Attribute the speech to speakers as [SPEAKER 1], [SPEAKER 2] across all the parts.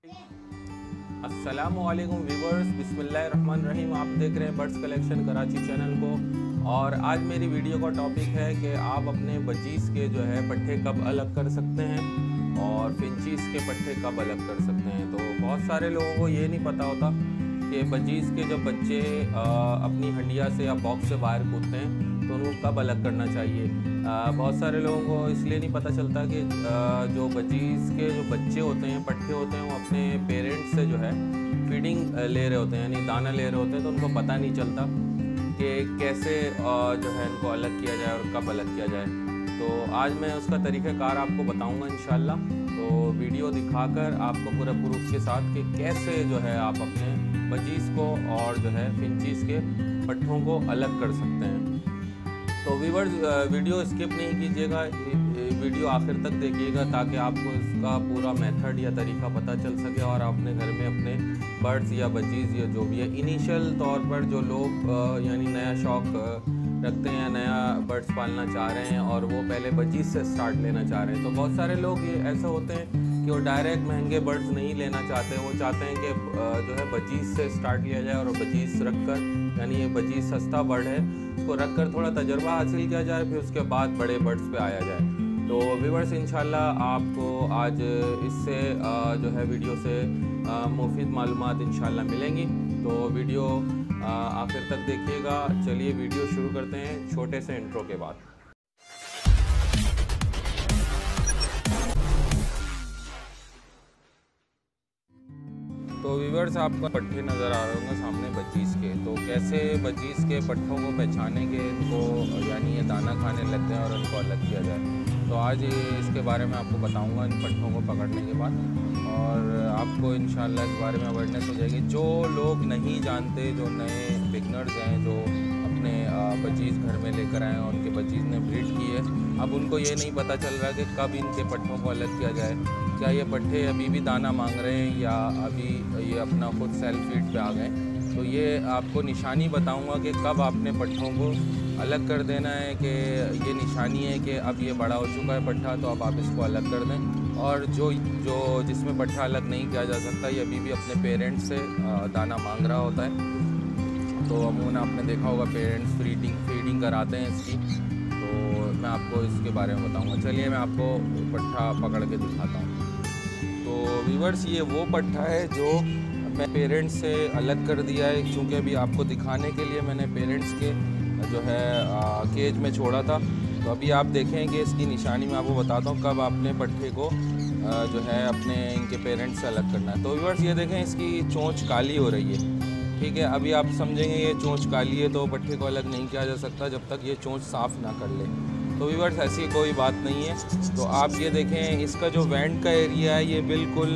[SPEAKER 1] अस्सलामुअलैकुम व्यूवर्स, बिस्मिल्लाहिर्रहमानिर्रहीम। आप देख रहे हैं बर्ड्स कलेक्शन कराची चैनल को। और आज मेरी वीडियो का टॉपिक है कि आप अपने बजीज़ के जो है पट्ठे कब अलग कर सकते हैं और फिंचीज़ के पट्ठे कब अलग कर सकते हैं। तो बहुत सारे लोगों को ये नहीं पता होता कि बजीज़ के जब बच्चे अपनी हंडिया से या बॉक्स से बाहर कूदते हैं तो उनको कब अलग करना चाहिए। बहुत सारे लोगों को इसलिए नहीं पता चलता कि जो बजीज़ के जो बच्चे होते हैं, पट्ठे होते हैं, वो अपने पेरेंट्स से जो है फीडिंग ले रहे होते हैं, यानी दाना ले रहे होते हैं, तो उनको पता नहीं चलता कि कैसे जो है इनको अलग किया जाए और कब अलग किया जाए। तो आज मैं उसका तरीक़ाकार आपको बताऊंगा इंशाल्लाह। तो वीडियो दिखाकर आपको पूरा प्रूफ के साथ कि कैसे जो है आप अपने बजीज़ को और जो है फिंचीज़ के पट्ठों को अलग कर सकते हैं। तो व्यूअर्स, वीडियो स्किप नहीं कीजिएगा, वीडियो आखिर तक देखिएगा ताकि आपको इसका पूरा मेथड या तरीका पता चल सके और आप अपने घर में अपने बर्ड्स या बजीज़ या जो भी है, इनिशियल तौर पर जो लोग यानी नया शौक़ रखते हैं, नया बर्ड्स पालना चाह रहे हैं और वो पहले बजीज़ से स्टार्ट लेना चाह रहे हैं। तो बहुत सारे लोग ये ऐसे होते हैं कि वो डायरेक्ट महंगे बर्ड्स नहीं लेना चाहते, वो चाहते हैं कि जो है बजीज़ से स्टार्ट लिया जाए और बजीज़ रख कर, यानी ये बजीज़ सस्ता बर्ड है, उसको रख कर थोड़ा तजर्बा हासिल किया जाए, फिर उसके बाद बड़े बर्ड्स पे आया जाए। तो व्यूअर्स, इंशाल्लाह आपको आज इससे जो है वीडियो से मुफीद मालूमात इंशाल्लाह मिलेंगी। तो वीडियो आखिर तक देखिएगा। चलिए वीडियो शुरू करते हैं छोटे से इंट्रो के बाद। तो व्यूअर्स, आपको पट्ठे नज़र आ रहे होंगे सामने बजीज़ के। तो कैसे बजीज़ के पट्ठों को पहचानेंगे, इनको यानी ये दाना खाने लगते हैं और इनको अलग किया जाए। तो आज इसके बारे में आपको बताऊंगा इन पट्ठों को पकड़ने के बाद, और आपको इंशाल्लाह इस बारे में अवेयरनेस हो जाएगी। जो लोग नहीं जानते, जो नए बिगनर्स हैं, जो अपने बजीज़ घर में लेकर आए हैं और उनके बजीज़ ने ब्रीड की है, अब उनको ये नहीं पता चल रहा कि कब इनके पट्ठों को अलग किया जाए। क्या ये पट्ठे अभी भी दाना मांग रहे हैं या अभी ये अपना खुद सेल्फ फीड पे आ गए। तो ये आपको निशानी बताऊंगा कि कब आपने पट्ठों को अलग कर देना है, कि ये निशानी है कि अब ये बड़ा हो चुका है पट्ठा, तो अब आप इसको अलग कर दें। और जो जिसमें पट्ठा अलग नहीं किया जा सकता, ये अभी भी अपने पेरेंट्स से दाना मांग रहा होता है। तो अमूमन आपने देखा होगा पेरेंट्स फीडिंग कराते हैं इसकी। तो मैं आपको इसके बारे में बताऊँगा। चलिए मैं आपको पट्ठा पकड़ के दिखाता हूँ। तो व्यूअर्स, ये वो पट्ठा है जो मैं पेरेंट्स से अलग कर दिया है, क्योंकि अभी आपको दिखाने के लिए मैंने पेरेंट्स के जो है केज में छोड़ा था। तो अभी आप देखें कि इसकी निशानी मैं आपको बताता हूँ कब आपने पट्ठे को जो है अपने इनके पेरेंट्स से अलग करना है। तो व्यूअर्स, ये देखें इसकी चोंच काली हो रही है, ठीक है। अभी आप समझेंगे ये चोंच काली है तो पट्ठे को अलग नहीं किया जा सकता जब तक ये चोंच साफ़ ना कर ले। तो व्यूअर्स, ऐसी कोई बात नहीं है। तो आप ये देखें, इसका जो वेंट का एरिया है ये बिल्कुल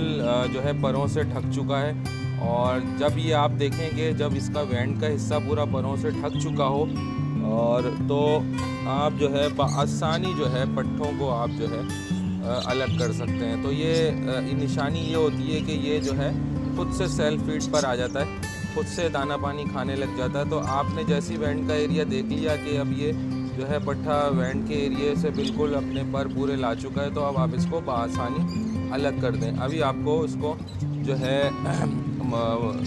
[SPEAKER 1] जो है परों से ढक चुका है। और जब ये आप देखेंगे, जब इसका वेंट का हिस्सा पूरा परों से ढक चुका हो, और तो आप जो है आसानी जो है पट्ठों को आप जो है अलग कर सकते हैं। तो ये निशानी ये होती है कि ये जो है खुद से सेल्फ फीड पर आ जाता है, खुद से दाना पानी खाने लग जाता है। तो आपने जैसी वेंट का एरिया देख लिया कि अब ये जो है पट्ठा वेंट के एरिए से बिल्कुल अपने पर पूरे ला चुका है, तो अब आप इसको बआसानी अलग कर दें। अभी आपको इसको जो है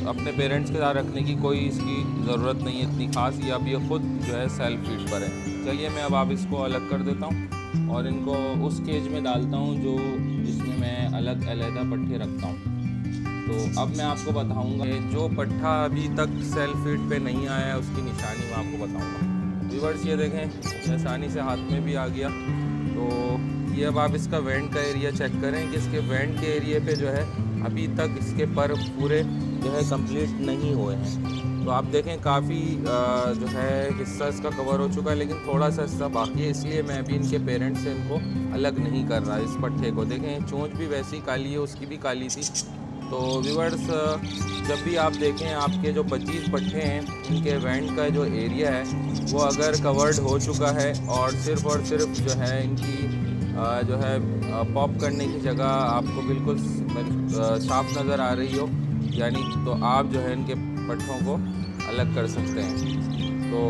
[SPEAKER 1] अपने पेरेंट्स के साथ रखने की कोई इसकी ज़रूरत नहीं है इतनी ख़ास, या अब ये ख़ुद जो है सेल्फ फीड पर है। चलिए मैं अब आप इसको अलग कर देता हूँ और इनको उस केज में डालता हूँ जो जिसमें मैं अलग-अलग पट्ठे रखता हूँ। तो अब मैं आपको बताऊँगा जो पट्ठा अभी तक सेल्फ फीड पे नहीं आया है उसकी निशानी मैं आपको बताऊँगा। व्यूअर्स, ये देखें आसानी से हाथ में भी आ गया। तो ये अब आप इसका वेंट का एरिया चेक करें कि इसके वेंट के एरिए पे जो है अभी तक इसके पर पूरे जो है कंप्लीट नहीं हुए हैं। तो आप देखें काफ़ी जो है हिस्सा इसका कवर हो चुका है, लेकिन थोड़ा सा हिस्सा बाकी है, इसलिए मैं अभी इनके पेरेंट्स से इनको अलग नहीं कर रहा इस पट्ठे को। देखें चोंच भी वैसी काली है, उसकी भी काली थी। तो व्यूअर्स, जब भी आप देखें आपके जो बजीज़ पट्ठे हैं, इनके वेंट का जो एरिया है वो अगर कवर्ड हो चुका है और सिर्फ जो है इनकी जो है पॉप करने की जगह आपको बिल्कुल साफ़ नज़र आ रही हो, यानी तो आप जो है इनके पट्ठों को अलग कर सकते हैं। तो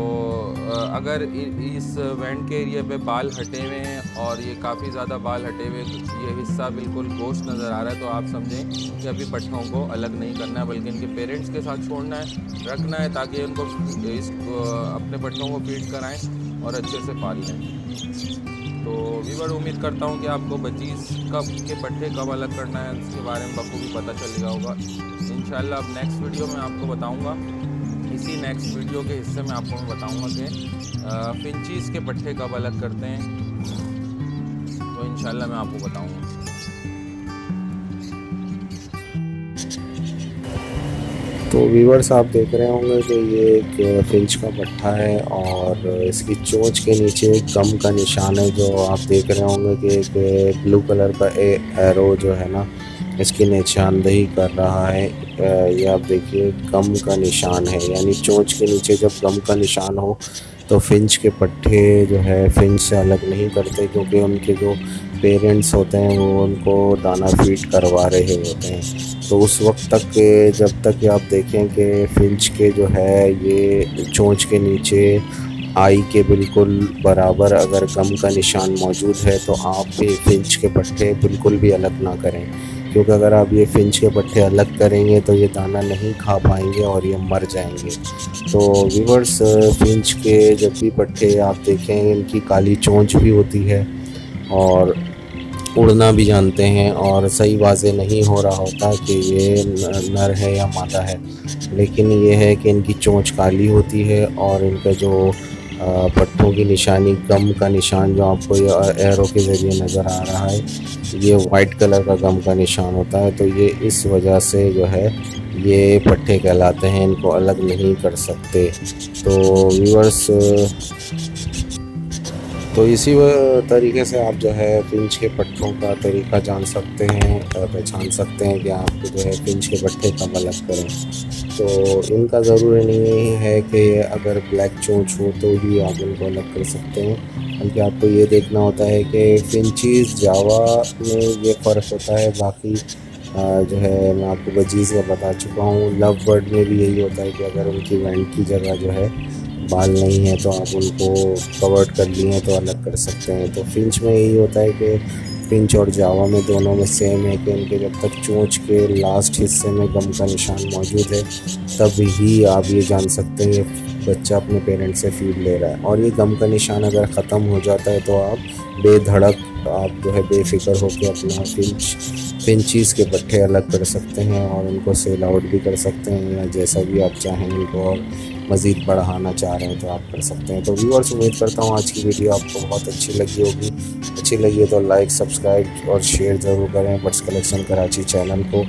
[SPEAKER 1] अगर इस वेंट के एरिया पे बाल हटे हुए हैं और ये काफ़ी ज़्यादा बाल हटे हुए, ये हिस्सा बिल्कुल गोश्त नज़र आ रहा है, तो आप समझें कि अभी पट्ठों को अलग नहीं करना है, बल्कि इनके पेरेंट्स के साथ छोड़ना है, रखना है, ताकि उनको अपने पट्ठों को फीड कराएं और अच्छे से पाल लें। तो वीवर उम्मीद करता हूँ कि आपको बचीज़ कब के पट्ठे कब अलग करना है इसके बारे में बखूबी पता चल गया होगा। इंशाल्लाह अब नेक्स्ट वीडियो में आपको बताऊँगा। इसी नेक्स्ट वीडियो के हिस्से में आपको मैं बताऊंगा कि फिंचीज़ के पट्ठे कब अलग करते हैं, तो इंशाल्लाह मैं आपको बताऊंगा।
[SPEAKER 2] तो व्यूअर्स आप देख रहे होंगे कि ये एक फिंच का पट्ठा है और इसकी चोंच के नीचे एक गम का निशान है, जो आप देख रहे होंगे कि एक ब्लू कलर का एरो जो है ना इसकी निशानदेही कर रहा है। ये आप देखिए गम का निशान है, यानी चोंच के नीचे जब गम का निशान हो तो फिंच के पट्ठे जो है फिंच से अलग नहीं करते, क्योंकि उनके जो पेरेंट्स होते हैं वो उनको दाना फीड करवा रहे होते हैं। तो उस वक्त तक जब तक आप देखें कि फिंच के जो है ये चोंच के नीचे आई के बिल्कुल बराबर अगर गम का निशान मौजूद है, तो आप भी फिंच के पट्ठे बिल्कुल भी अलग ना करें, क्योंकि अगर आप ये फिंच के पट्ठे अलग करेंगे तो ये दाना नहीं खा पाएंगे और ये मर जाएंगे। तो व्यूअर्स फिंच के जब भी पट्ठे आप देखें इनकी काली चोंच भी होती है और उड़ना भी जानते हैं, और सही वाज़े नहीं हो रहा होता कि ये नर है या मादा है, लेकिन ये है कि इनकी चोंच काली होती है और इनका जो पट्ठों की निशानी गम का निशान जो आपको ये एरो के ज़रिए नज़र आ रहा है, ये वाइट कलर का गम का निशान होता है। तो ये इस वजह से जो है ये पट्ठे कहलाते हैं, इनको अलग नहीं कर सकते। तो व्यूअर्स तो इसी तरीके से आप जो है फिंच के पट्ठों का तरीका जान सकते हैं, पहचान सकते हैं कि आपको जो है फिंच के पट्ठे कब अलग करें। तो इनका ज़रूरी नहीं है कि अगर ब्लैक चोंच हो तो ही आप इनको अलग कर सकते हैं, बल्कि आपको ये देखना होता है कि फिंचीज़ जावा में ये फ़र्क होता है। बाकी जो है मैं आपको बजीज़ का बता चुका हूँ। लव बर्ड में भी यही होता है कि अगर उनकी वेंट की जगह जो है बाल नहीं है तो आप उनको कवर्ड कर लिए तो अलग कर सकते हैं। तो फिंच में यही होता है कि फिंच और जावा में दोनों में सेम है कि उनके जब तक चोंच के लास्ट हिस्से में गम का निशान मौजूद है तब ही आप ये जान सकते हैं कि बच्चा अपने पेरेंट्स से फीड ले रहा है। और ये गम का निशान अगर ख़त्म हो जाता है तो आप बेधड़क आप जो है बेफिक्र होकर अपना फिंचीज़ के पट्ठे अलग कर सकते हैं और उनको सेल आउट भी कर सकते हैं, या जैसा भी आप चाहें उनको और मज़ीद बढ़ाना चाह रहे हैं तो आप कर सकते हैं। तो व्यूअर्स उम्मीद करता हूँ आज की वीडियो आपको बहुत अच्छी लगी होगी। अच्छी लगी है तो लाइक, सब्सक्राइब और शेयर ज़रूर करें बर्ड्स कलेक्शन कराची चैनल को,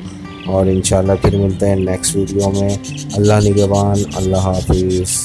[SPEAKER 2] और इंशाल्लाह फिर मिलते हैं नेक्स्ट वीडियो में। अल्लाह निगहबान, अल्लाह हाफिज़।